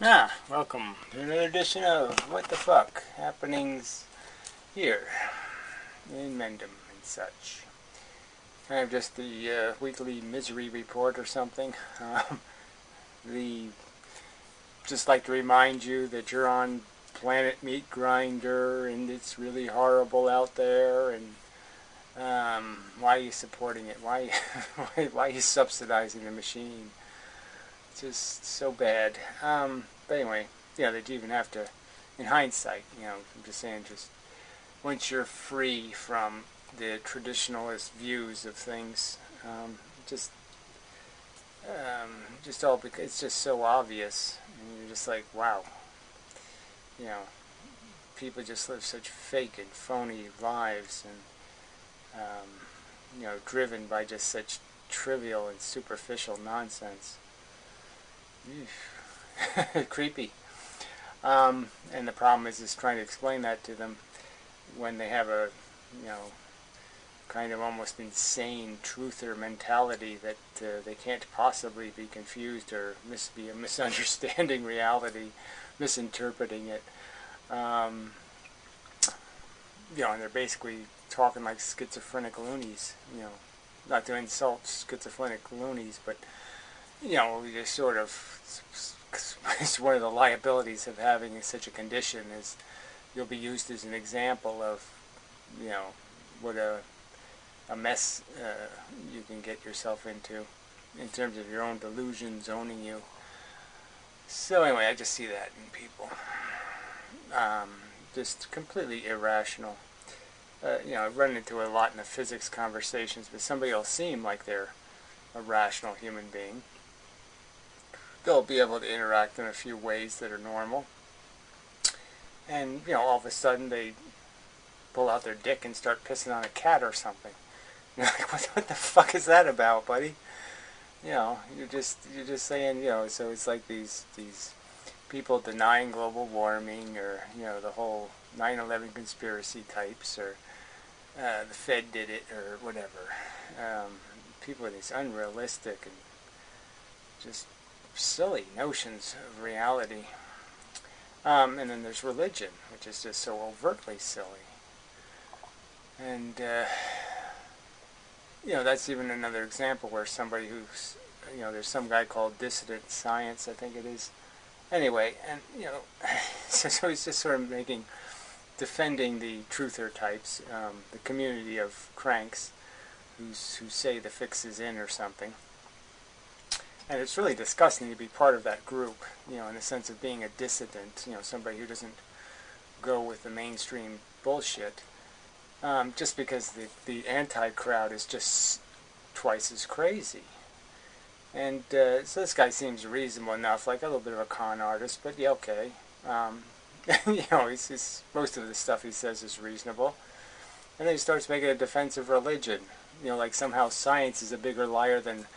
Welcome to another edition of What the Fuck Happenings here in Mendham and such. I have just the weekly misery report or something. Just like to remind you that you're on Planet Meat Grinder and it's really horrible out there, and why are you supporting it? Why are you subsidizing the machine? It's just so bad. But anyway, that you even have to, in hindsight, I'm just saying, just once you're free from the traditionalist views of things, just all because it's just so obvious, and you're just like, wow, people just live such fake and phony lives, and driven by just such trivial and superficial nonsense. Creepy. And the problem is trying to explain that to them when they have a, kind of almost insane truther mentality that they can't possibly be confused or be misunderstanding reality, misinterpreting it. And they're basically talking like schizophrenic loonies, not to insult schizophrenic loonies, but we just sort of, it's one of the liabilities of having such a condition is you'll be used as an example of, what a mess you can get yourself into in terms of your own delusions owning you. So anyway, I just see that in people. Just completely irrational. I've run into a lot in the physics conversations, but somebody will seem like they're a rational human being. They'll be able to interact in a few ways that are normal. And, all of a sudden they pull out their dick and start pissing on a cat or something. You're like, what the fuck is that about, buddy? You're just saying, so it's like these people denying global warming, or, the whole 9/11 conspiracy types, or the Fed did it, or whatever. People with these unrealistic and just silly notions of reality. And then there's religion, which is just so overtly silly. And, that's even another example where somebody who's, there's some guy called Dissident Science, I think it is. Anyway, and, so he's just sort of defending the truther types, the community of cranks who say the fix is in or something. And it's really disgusting to be part of that group, in the sense of being a dissident, somebody who doesn't go with the mainstream bullshit, just because the anti-crowd is just twice as crazy. And so this guy seems reasonable enough, like a little bit of a con artist, but yeah, okay. Most of the stuff he says is reasonable. And then he starts making a defense of religion, like somehow science is a bigger liar than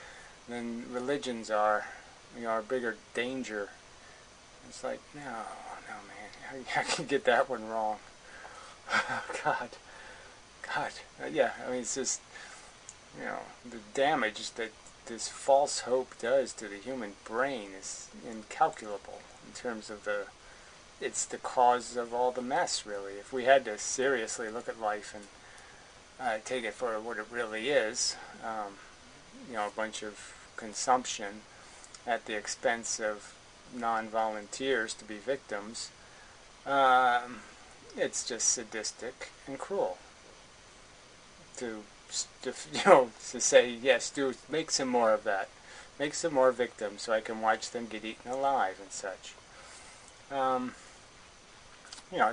religions are, a bigger danger. It's like, no, man, how can you get that one wrong? God, it's just, the damage that this false hope does to the human brain is incalculable in terms of it's the cause of all the mess, really. If we had to seriously look at life and take it for what it really is, a bunch of consumption at the expense of non-volunteers to be victims, it's just sadistic and cruel to say, yes, make some more of that, make some more victims so I can watch them get eaten alive and such. I've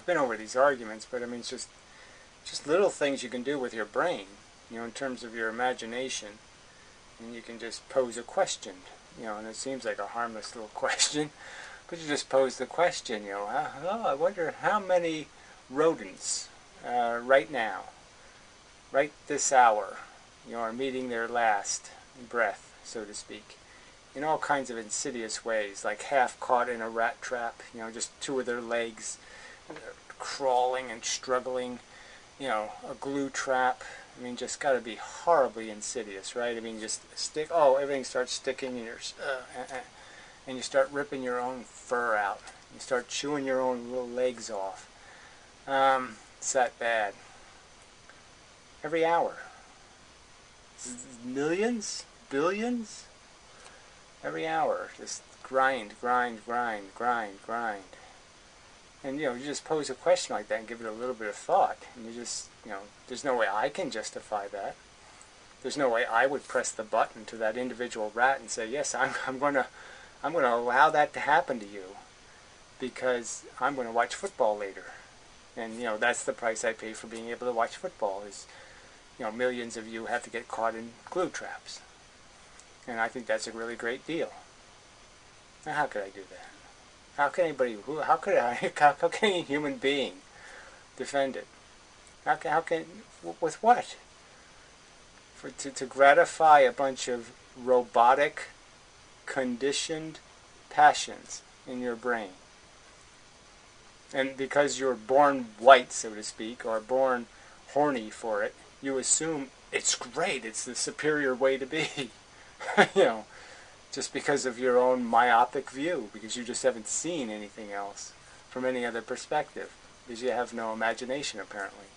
been over these arguments, but I mean, it's just little things you can do with your brain, in terms of your imagination. And you can just pose a question, and it seems like a harmless little question, but you just pose the question, I wonder how many rodents right now, right this hour, are meeting their last breath, so to speak, in all kinds of insidious ways, like half caught in a rat trap, just two of their legs crawling and struggling, a glue trap. I mean, just got to be horribly insidious, right? I mean, just everything starts sticking in your, and you start ripping your own fur out. You start chewing your own little legs off. It's that bad. Every hour. Millions? Billions? Every hour. Just grind, grind, grind, grind, grind. And, you just pose a question like that and give it a little bit of thought. And you just, there's no way I can justify that. There's no way I would press the button to that individual rat and say, yes, I'm going to allow that to happen to you because I'm going to watch football later. And, that's the price I pay for being able to watch football is, millions of you have to get caught in glue traps. And I think that's a really great deal. Now, how could I do that? How can anybody, how can any human being defend it? How can, with what? To gratify a bunch of robotic, conditioned passions in your brain. And because you're born white, so to speak, or born horny for it, you assume it's great, it's the superior way to be. Just because of your own myopic view, because you just haven't seen anything else from any other perspective, because you have no imagination, apparently.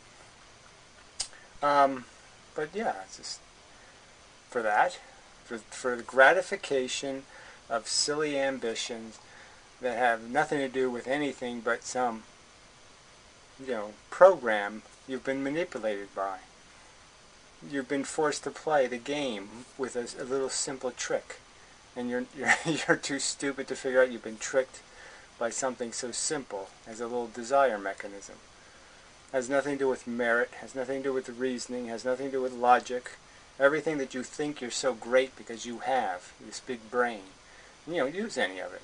But yeah, it's just for that, for the gratification of silly ambitions that have nothing to do with anything but some, program you've been manipulated by. You've been forced to play the game with a little simple trick. And you're too stupid to figure out you've been tricked by something so simple as a little desire mechanism. Has nothing to do with merit, has nothing to do with reasoning, has nothing to do with logic. Everything that you think you're so great because you have, this big brain, you don't use any of it.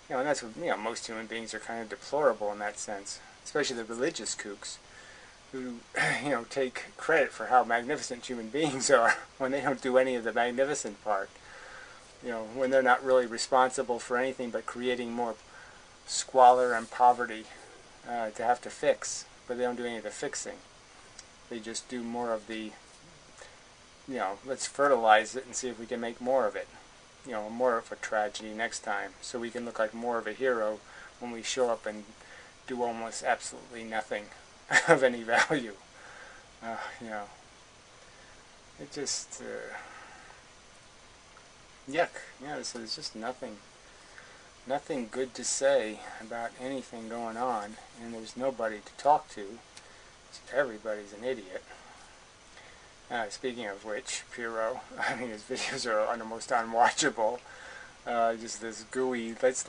And that's what, most human beings are kind of deplorable in that sense, especially the religious kooks who, take credit for how magnificent human beings are when they don't do any of the magnificent part. When they're not really responsible for anything but creating more squalor and poverty to have to fix, but they don't do any of the fixing. They just do more of the, let's fertilize it and see if we can make more of it. More of a tragedy next time, so we can look like more of a hero when we show up and do almost absolutely nothing of any value. It just... yuck. So there's just nothing good to say about anything going on, and there's nobody to talk to. Everybody's an idiot. Speaking of which, Piro, his videos are almost unwatchable. Just this gooey. Let's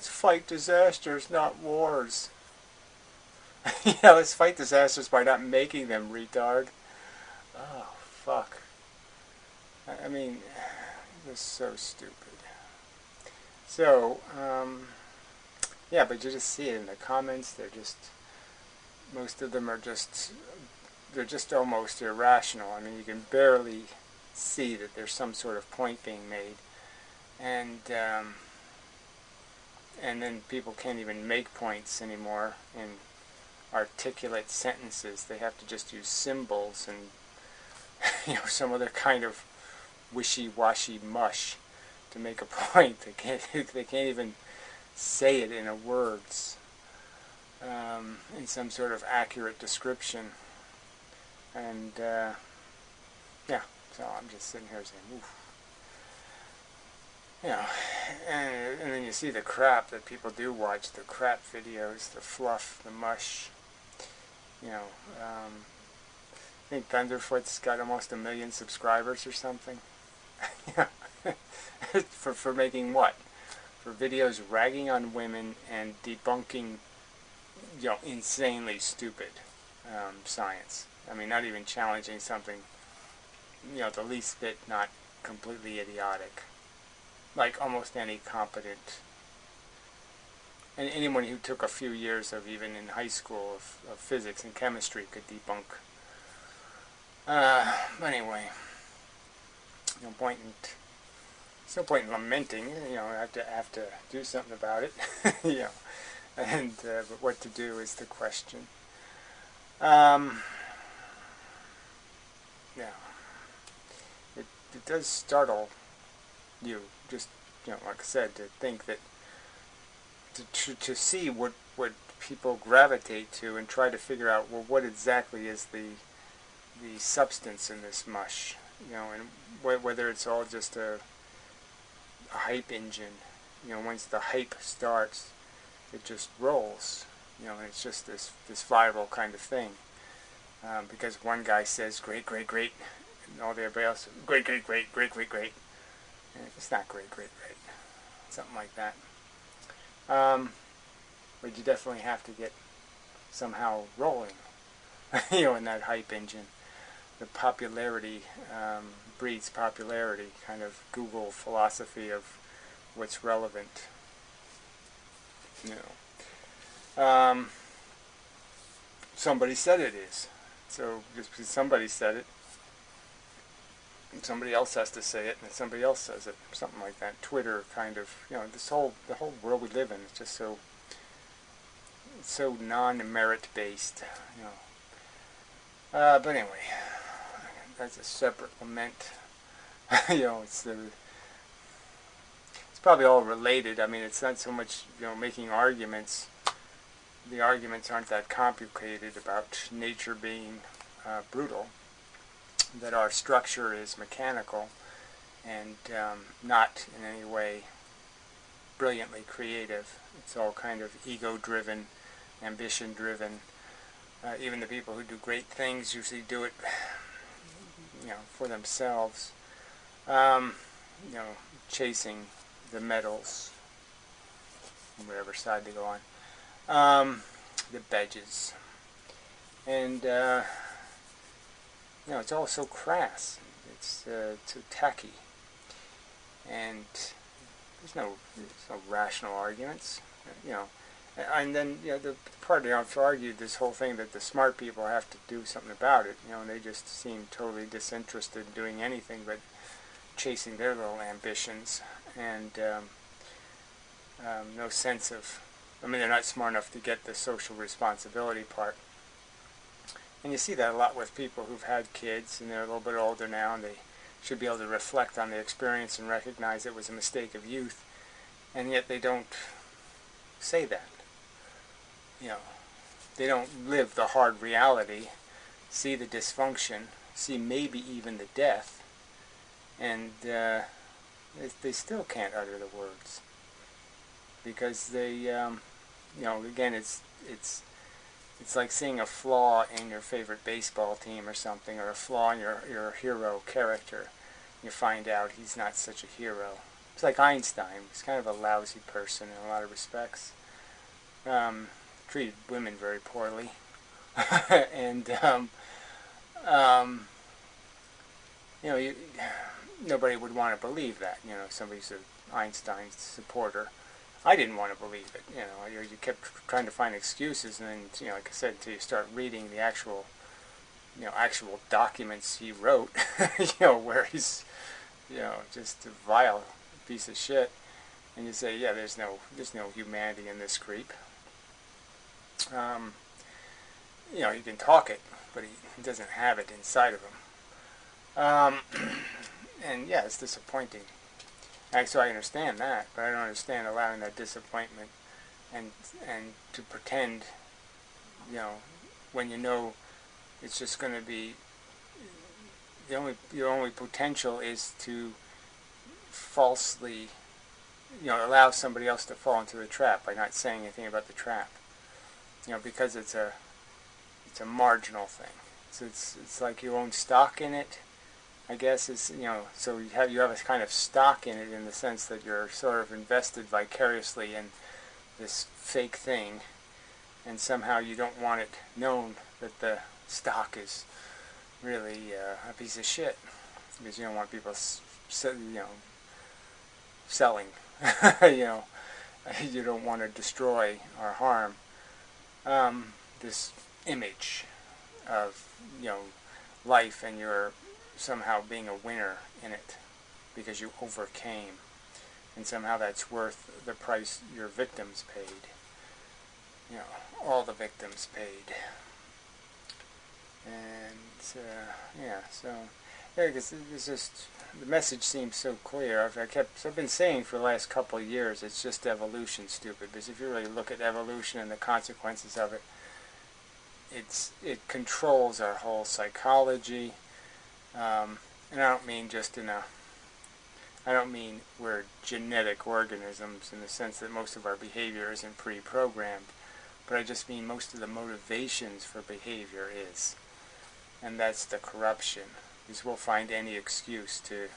fight disasters, not wars. Let's fight disasters by not making them, retard. Oh, fuck. They're so stupid. So, yeah, but you just see it in the comments. Most of them are they're just almost irrational. You can barely see that there's some sort of point being made. And then people can't even make points anymore in articulate sentences. They have to just use symbols and, some other kind of wishy-washy mush to make a point. They can't even say it in words, in some sort of accurate description. And yeah, so I'm just sitting here saying, oof. And then you see the crap that people do watch, the crap videos, the fluff, the mush. I think Thunderfoot's got almost 1 million subscribers or something. for making what? For videos ragging on women and debunking, insanely stupid science. Not even challenging something, the least bit not completely idiotic. Like almost any competent, and anyone who took a few years of, even in high school, of physics and chemistry could debunk. But anyway, no point in lamenting. I have to do something about it. And but what to do is the question. Yeah, it does startle you just, like I said, to think that, to see what people gravitate to and try to figure out, well, what exactly is the substance in this mush, and whether it's all just a hype engine. Once the hype starts, it just rolls, and it's just this viral kind of thing. Because one guy says great, great, great, and all the everybody else, great, great, great, great, great, great. And it's not great, great, great. Something like that. But you definitely have to get somehow rolling, in that hype engine. The popularity breeds popularity, kind of Google philosophy of what's relevant. Somebody said it is. So just because somebody said it, somebody else has to say it, and somebody else says it, something like that. Twitter kind of, the whole world we live in is just so non-merit based, But anyway, that's a separate lament. It's probably all related. I mean, it's not so much, making arguments. The arguments aren't that complicated about nature being brutal, that our structure is mechanical and not in any way brilliantly creative. It's all kind of ego-driven, ambition-driven. Even the people who do great things usually do it, for themselves. Chasing the medals, whatever side they go on. The badges. And, it's all so crass. It's too tacky. And there's no rational arguments, And then, the part I've argued this whole thing that the smart people have to do something about it, and they just seem totally disinterested in doing anything but chasing their little ambitions, and no sense of, they're not smart enough to get the social responsibility part. And you see that a lot with people who've had kids and they're a little bit older now, and they should be able to reflect on the experience and recognize it was a mistake of youth, and yet they don't say that. They don't live the hard reality, see the dysfunction, see maybe even the death, and they still can't utter the words. Because they, again, it's like seeing a flaw in your favorite baseball team or something, or a flaw in your hero character. You find out he's not such a hero. It's like Einstein. He's kind of a lousy person in a lot of respects. Treated women very poorly. And, nobody would want to believe that, somebody's an Einstein supporter. I didn't want to believe it, you kept trying to find excuses, and then, like I said, until you start reading the actual documents he wrote, where he's, just a vile piece of shit, and you say, yeah, there's no humanity in this creep. He can talk it, but he doesn't have it inside of him. And yeah, it's disappointing. So I understand that, but I don't understand allowing that disappointment and to pretend, when it's just going to be, your only potential is to falsely, allow somebody else to fall into the trap by not saying anything about the trap. Because it's a marginal thing. So it's like you own stock in it. I guess it's, so you have a kind of stock in it in the sense that you're sort of invested vicariously in this fake thing, and somehow you don't want it known that the stock is really a piece of shit, because you don't want people, selling. You don't want to destroy or harm this image of life, and you're somehow being a winner in it because you overcame, and somehow that's worth the price your victims paid. All the victims paid. And Yeah, because it's just, the message seems so clear. I've been saying for the last couple of years, it's just evolution, stupid. Because if you really look at evolution and the consequences of it, it controls our whole psychology. And I don't mean I don't mean we're genetic organisms in the sense that most of our behavior isn't pre-programmed, but I just mean most of the motivations for behavior is. And that's the corruption. Because we'll find any excuse to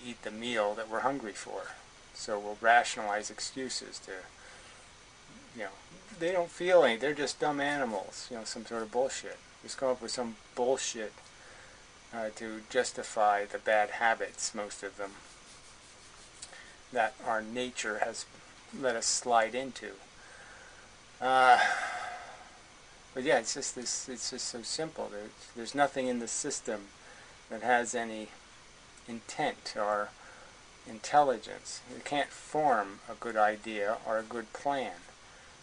eat the meal that we're hungry for. So we'll rationalize excuses to, they don't feel anything, they're just dumb animals, some sort of bullshit. Just come up with some bullshit to justify the bad habits, most of them, that our nature has let us slide into. But yeah, it's just so simple. There's nothing in the system that has any intent or intelligence. It can't form a good idea or a good plan.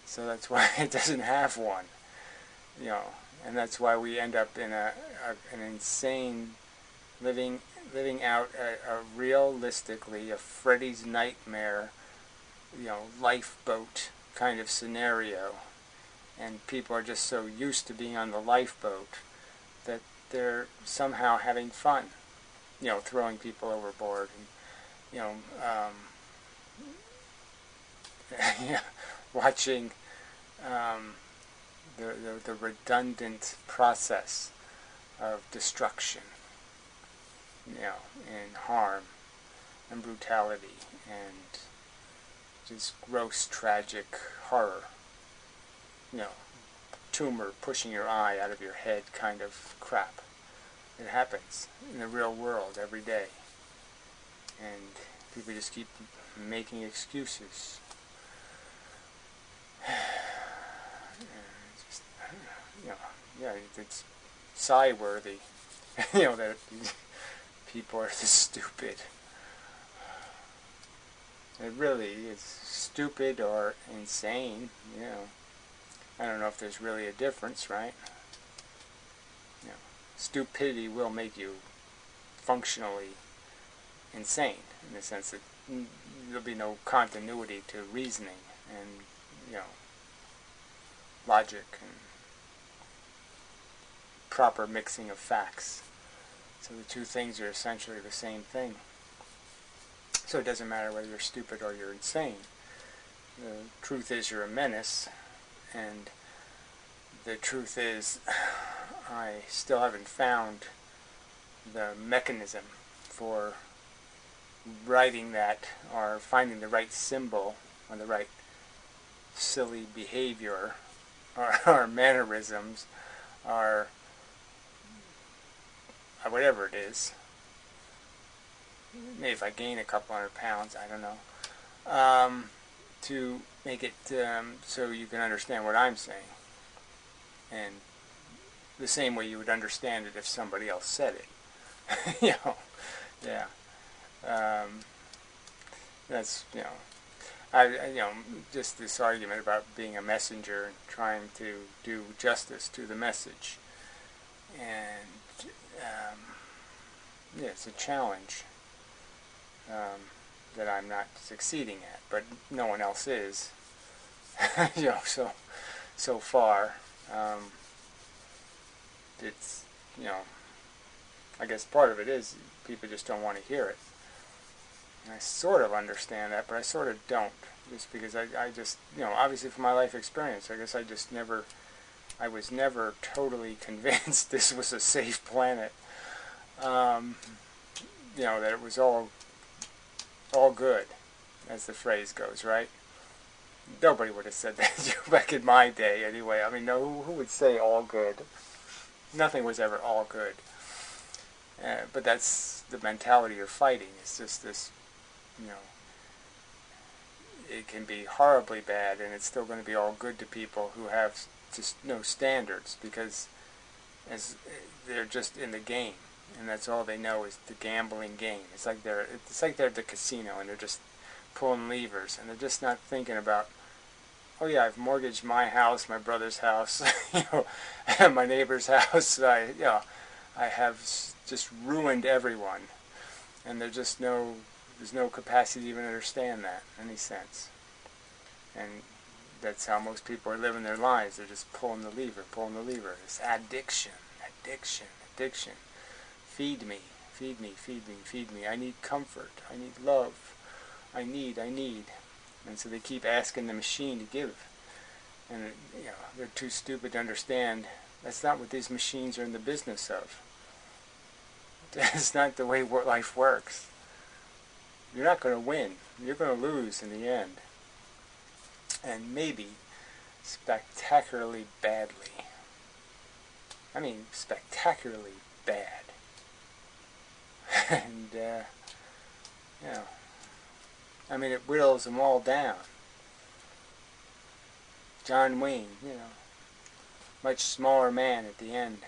So that's why it doesn't have one. And that's why we end up in an insane living out a realistically a Freddy's nightmare, lifeboat kind of scenario. And people are just so used to being on the lifeboat that they're somehow having fun, throwing people overboard, and watching the redundant process of destruction, and harm and brutality and just gross tragic horror. Tumor pushing your eye out of your head kind of crap. It happens in the real world every day. And people just keep making excuses. It's sigh-worthy, that people are this stupid. It really is stupid or insane, I don't know if there's really a difference, right? Stupidity will make you functionally insane, in the sense that there'll be no continuity to reasoning and, logic and proper mixing of facts. So the two things are essentially the same thing. So it doesn't matter whether you're stupid or you're insane. The truth is you're a menace, and the truth is I still haven't found the mechanism for writing that or finding the right symbol or the right silly behavior or mannerisms or whatever it is. Maybe if I gain a couple £100, I don't know, to make it so you can understand what I'm saying, and the same way you would understand it if somebody else said it. Yeah. That's just this argument about being a messenger and trying to do justice to the message, and it's a challenge that I'm not succeeding at, but no one else is. So far, it's I guess part of it is people just don't want to hear it. And I sort of understand that, but I sort of don't, just because I just, obviously from my life experience, I guess I was never totally convinced this was a safe planet. That it was all good, as the phrase goes, right? Nobody would have said that back in my day, anyway. I mean, no, who would say all good? Nothing was ever all good. But that's the mentality you're fighting. It's just this, it can be horribly bad, and it's still going to be all good to people who have just no standards, because they're just in the game, and that's all they know is the gambling game. It's like they're at the casino, and they're just pulling levers, and they're just not thinking about, oh yeah, I've mortgaged my house, my brother's house, and my neighbor's house. I have just ruined everyone, and there's no capacity to even understand that in any sense. And that's how most people are living their lives. They're just pulling the lever, pulling the lever. It's addiction, addiction, addiction. Feed me, feed me, feed me, feed me. I need comfort. I need love. I need. And so they keep asking the machine to give. And they're too stupid to understand that's not what these machines are in the business of. That's not the way life works. You're not going to win. You're going to lose in the end. And maybe spectacularly badly. I mean, spectacularly bad. And, I mean, it whittles them all down. John Wayne, much smaller man at the end.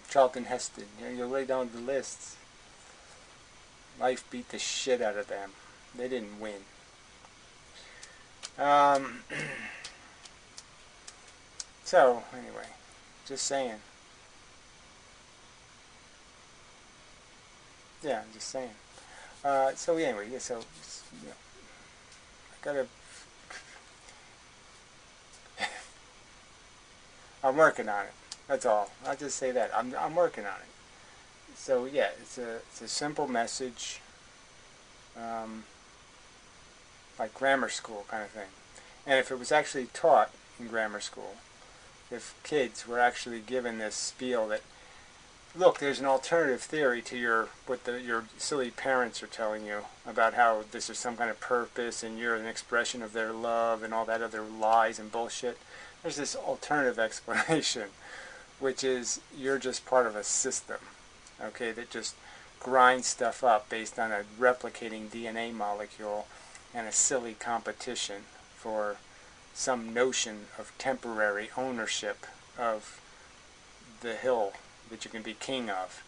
Charlton Heston, you lay down the lists. Life beat the shit out of them. They didn't win. So, anyway, just saying. Yeah, I'm just saying. So anyway, I gotta. I'm working on it. That's all. I'll just say that. I'm working on it. So yeah, it's a simple message, like grammar school kind of thing. And if it was actually taught in grammar school, if kids were actually given this spiel that, look, there's an alternative theory to what your silly parents are telling you about how this is some kind of purpose and you're an expression of their love and all that other lies and bullshit. There's this alternative explanation, which is you're just part of a system, okay, that just grinds stuff up based on a replicating DNA molecule and a silly competition for some notion of temporary ownership of the hill that you can be king of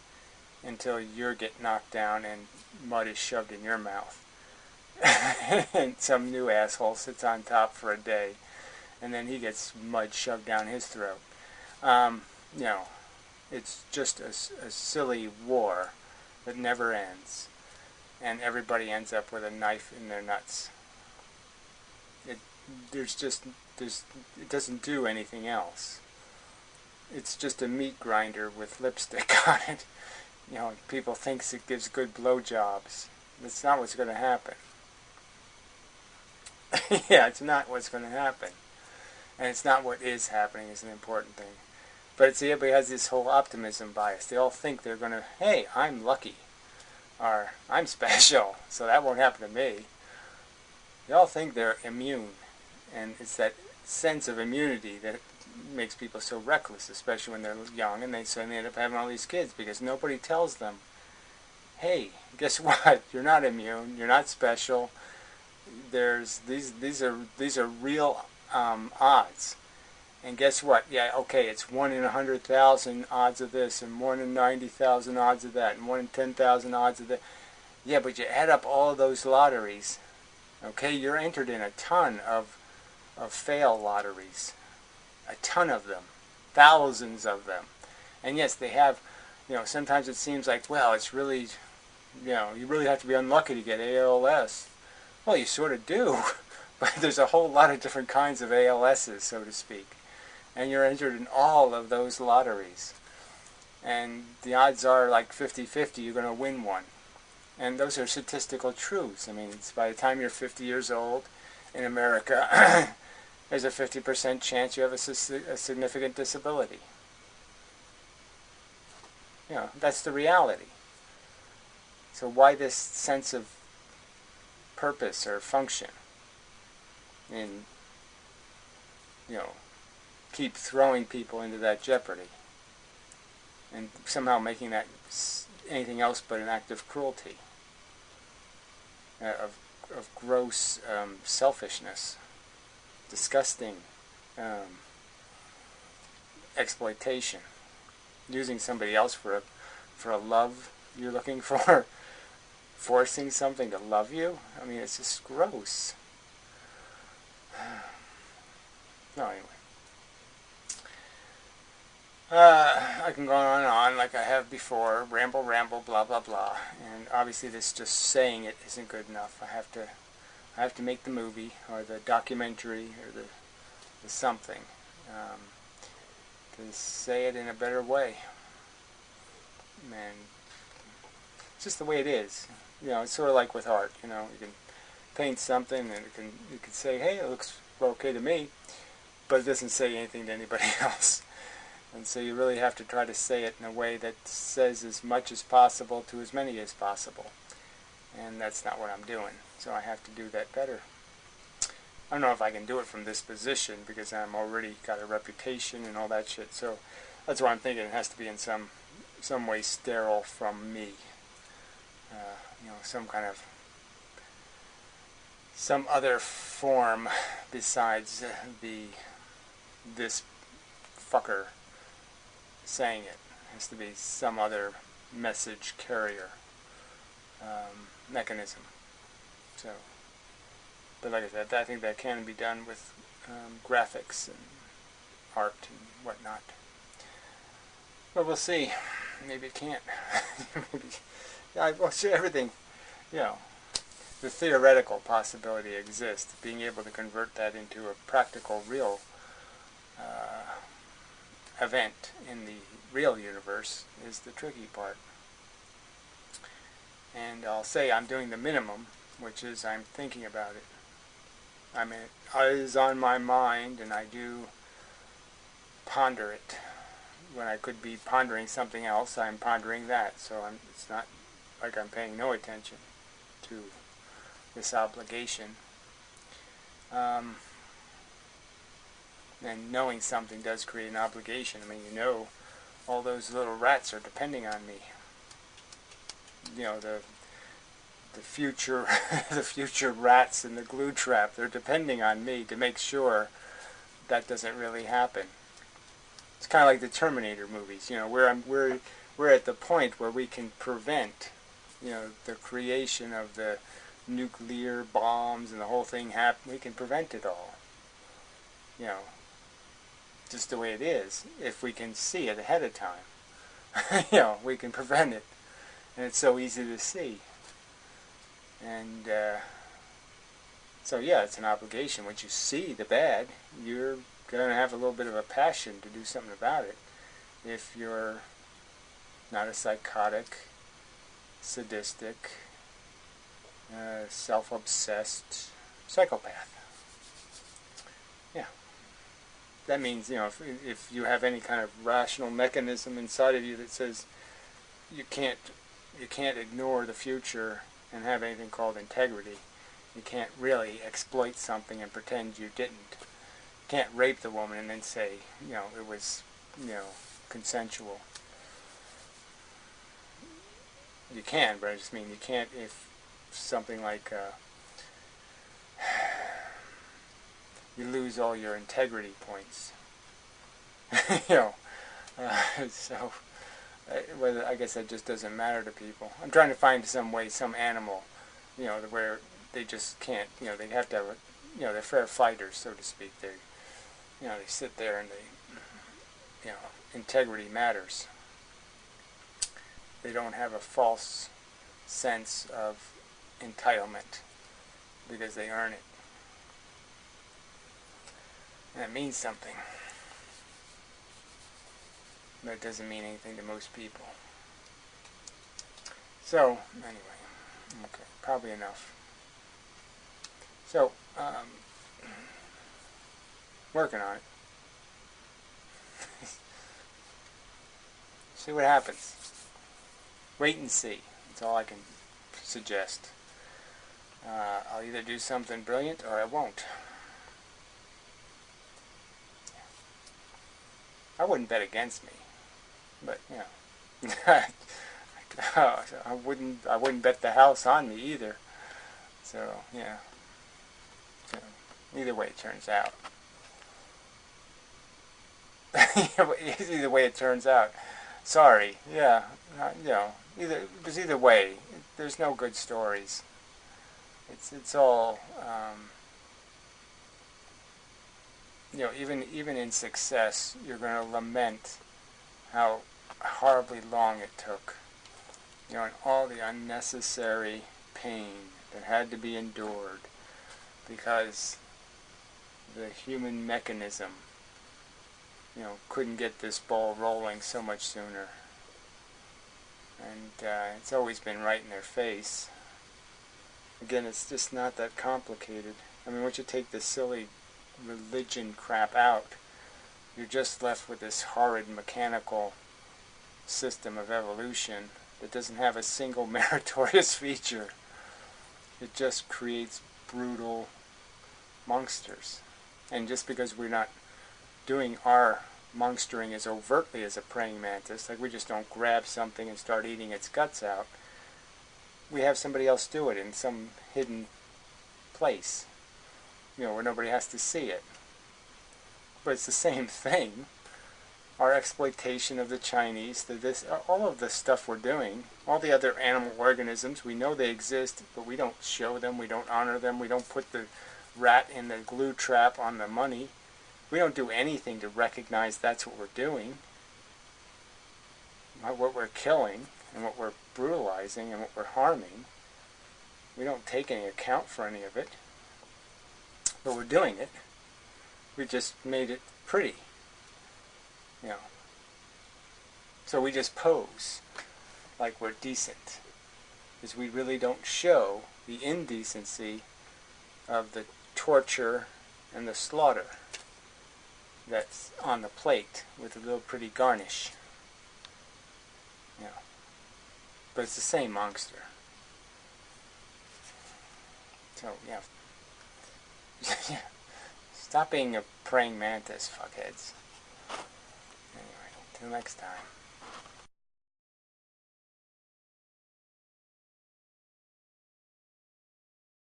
until you get knocked down and mud is shoved in your mouth. And some new asshole sits on top for a day and then he gets mud shoved down his throat. It's just a silly war that never ends, and everybody ends up with a knife in their nuts. It doesn't do anything else. It's just a meat grinder with lipstick on it. People think it gives good blowjobs. That's not what's going to happen. Yeah, it's not what's going to happen. And it's not what is happening is an important thing. But see, everybody has this whole optimism bias. They all think they're going to, hey, I'm lucky. Or, I'm special, so that won't happen to me. They all think they're immune. And it's that sense of immunity that makes people so reckless, especially when they're young, and they suddenly end up having all these kids because nobody tells them, hey, guess what? You're not immune. You're not special. These are real odds. And guess what? Yeah, okay, it's 1 in 100,000 odds of this, and 1 in 90,000 odds of that, and 1 in 10,000 odds of that. Yeah, but you add up all of those lotteries, okay, you're entered in a ton of fail lotteries. A ton of them. Thousands of them. And yes, they have, sometimes it seems like, well, it's really, you really have to be unlucky to get ALS. Well, you sort of do. But there's a whole lot of different kinds of ALSs, so to speak. And you're entered in all of those lotteries. And the odds are like 50-50 you're going to win one. And those are statistical truths. I mean, it's by the time you're 50 years old in America, there's a 50% chance you have a significant disability. That's the reality. So why this sense of purpose or function? And, keep throwing people into that jeopardy and somehow making that anything else but an act of cruelty, of gross selfishness, disgusting exploitation, using somebody else for a love you're looking for, forcing something to love you. I mean, it's just gross. No, anyway. I can go on and on like I have before, ramble, ramble, blah, blah, blah. And obviously this just saying it isn't good enough. I have to make the movie or the documentary or the something to say it in a better way. And it's just the way it is. You know, it's sort of like with art. You know, you can paint something and you can say, hey, it looks okay to me, but it doesn't say anything to anybody else. And so you really have to try to say it in a way that says as much as possible to as many as possible. And that's not what I'm doing. So I have to do that better. I don't know if I can do it from this position because I'm already got a reputation and all that shit. So that's why I'm thinking it has to be in some way sterile from me. You know, some other form besides this fucker saying it. It has to be some other message carrier mechanism. So, but like I said, I think that can be done with graphics and art and whatnot. But we'll see. Maybe it can't. Maybe, yeah, well, sure, everything, you know, the theoretical possibility exists. Being able to convert that into a practical, real event in the real universe is the tricky part. And I'll say I'm doing the minimum, which is I'm thinking about it. I mean, it is on my mind, and I do ponder it. When I could be pondering something else, I'm pondering that. So it's not like I'm paying no attention to this obligation. And knowing something does create an obligation. I mean, you know, all those little rats are depending on me. You know, the future the future rats in the glue trap, they're depending on me to make sure that doesn't really happen. It's kind of like the Terminator movies, you know, where we're at the point where we can prevent, you know, the creation of the nuclear bombs and the whole thing happen. We can prevent it all, you know, just the way it is. If we can see it ahead of time, you know, we can prevent it, and it's so easy to see. And so yeah, it's an obligation. Once you see the bad, you're going to have a little bit of a passion to do something about it. If you're not a psychotic, sadistic, self-obsessed psychopath. Yeah. That means, you know, if you have any kind of rational mechanism inside of you that says you can't ignore the future and have anything called integrity. You can't really exploit something and pretend you didn't. You can't rape the woman and then say, you know, it was, you know, consensual. You can, but I just mean you can't if something like you lose all your integrity points. You know, so whether I guess that just doesn't matter to people. I'm trying to find some way, some animal, you know, where they just can't, you know, they have to have, you know, they're fair fighters, so to speak. They, you know, they sit there and they, you know, integrity matters. They don't have a false sense of entitlement because they earn it. And it means something. But it doesn't mean anything to most people. So, anyway, okay, probably enough. So, working on it. See what happens. Wait and see. That's all I can suggest. I'll either do something brilliant or I won't. I wouldn't bet against me, but you know, I wouldn't bet the house on me either. So yeah, so, either way it turns out. Either way it turns out. Sorry, yeah, you know, either way, there's no good stories. It's all. You know, even in success, you're going to lament how horribly long it took, you know, and all the unnecessary pain that had to be endured because the human mechanism, you know, couldn't get this ball rolling so much sooner. And it's always been right in their face. Again, it's just not that complicated. I mean, once you take this silly religion crap out, you're just left with this horrid mechanical system of evolution that doesn't have a single meritorious feature. It just creates brutal monsters. And just because we're not doing our monstering as overtly as a praying mantis, like we just don't grab something and start eating its guts out, we have somebody else do it in some hidden place, you know, where nobody has to see it. But it's the same thing. Our exploitation of the Chinese, all of the stuff we're doing, all the other animal organisms, we know they exist, but we don't show them, we don't honor them, we don't put the rat in the glue trap on the money. We don't do anything to recognize that's what we're doing, what we're killing, and what we're brutalizing, and what we're harming. We don't take any account for any of it, but we're doing it. We just made it pretty, you know. So we just pose like we're decent, because we really don't show the indecency of the torture and the slaughter that's on the plate with a little pretty garnish. You know. But it's the same monster. So, yeah. Stop being a praying mantis, fuckheads. Anyway, till next time.